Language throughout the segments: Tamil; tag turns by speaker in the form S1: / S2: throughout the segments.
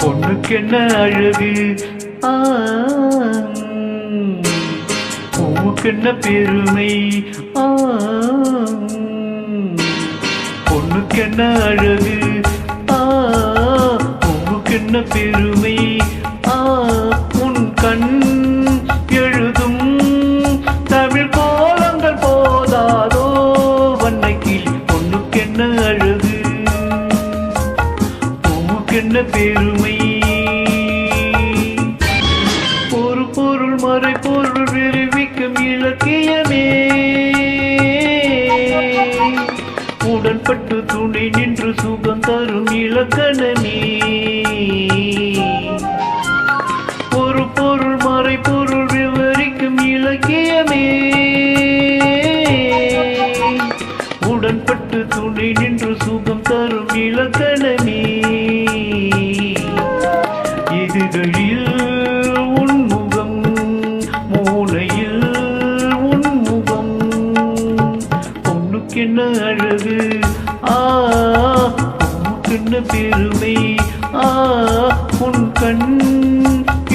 S1: பொண்ணுக்கென்ன அழகு பூவுக்கென்ன பெருமை பொண்ணுக்கென்ன அழகு பூவுக்கென்ன பெருமை உன் கண் எழுதும் தமிழ் கோலங்கள் போதாதோ வண்ணக்கிளி பொண்ணுக்கென்ன அழகு பூவுக்கென்ன பெருமை ஒரு பொருள் மறை பொருள் விரிவிக்கும் இலக்கியமே உடன்பட்டு துணை நின்று சுகம் தரும் இலக்கணமே ஒரு பொருள் மறை பொருள் விவரிக்கும் இலக்கியமே உடன்பட்டு துணை நின்று சுகம் தரும் இலக்கணமே இதுகளில் உன்முகம் மூலையில் உன்முகம் பொண்ணுக்கென்ன அழகு பொண்ணுக்கென்ன பெருமை உன் கண்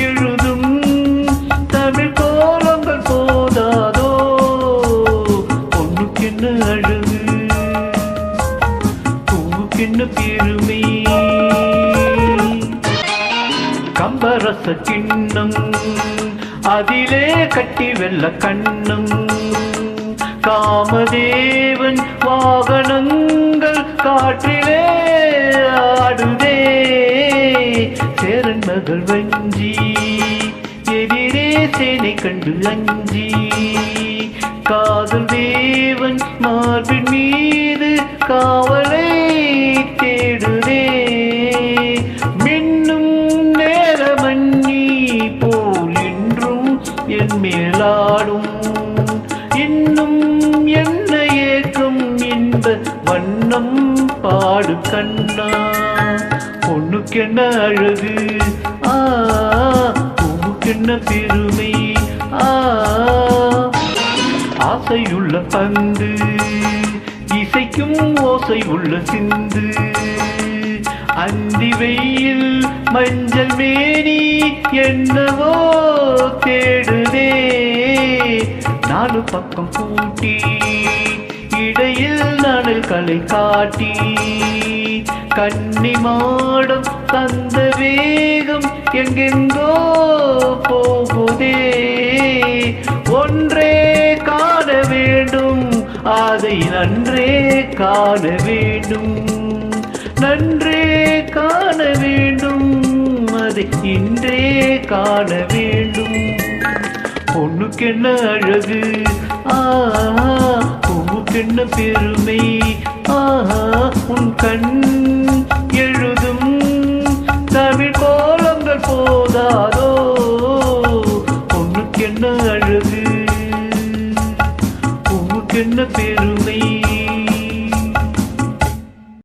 S1: எழுதும் தமிழ் கோலங்கள் போதாதோ பொண்ணுக்கென்ன அழகு பூவுக்கென்ன பெருமை கம்பரச கிண்ணம் அதிலே கட்டி வெல்ல கண்ணம் காமதேவன் வாகனங்கள் காற்றிலே ஆடுதே சேரன் மகள் வஞ்சி எதிரே சேனை கண்டு அஞ்சி காதல் தேவன் மார்பின் மீது காவலை தேடுதே மின்னும் நேரமன்னி போல் என்றும் என் மேலாடும் இன்னும் என்ன ஏக்கம் இன்ப வண்ணம் பாடு கண்ணா பொண்ணுக்கென்ன அழகு பூவுக்கென்ன பெருமை ஆசையுள்ள பந்து இசைக்கும் ஓசை உள்ள சிந்து அந்தி வெயில் மஞ்சள் மேனி என்னவோ தேடுதே நாலு பக்கம் கூட்டி இடையில் நாடல் களை காட்டி கன்னி மாடம் தந்த வேகம் எங்கெங்கோ போகுதே ஒன்றே காண வேண்டும் அதை நன்றே காண வேண்டும் நன்றே காண வேண்டும் அதை இன்றே காண வேண்டும் பொண்ணுக்கென்ன அழகு பூவுக்கென்ன பெருமை உன் கண் எழுதும் தமிழ் கோலங்கள் போதாதோ பொண்ணுக்கென்ன அழகு பூவுக்கென்ன பெருமை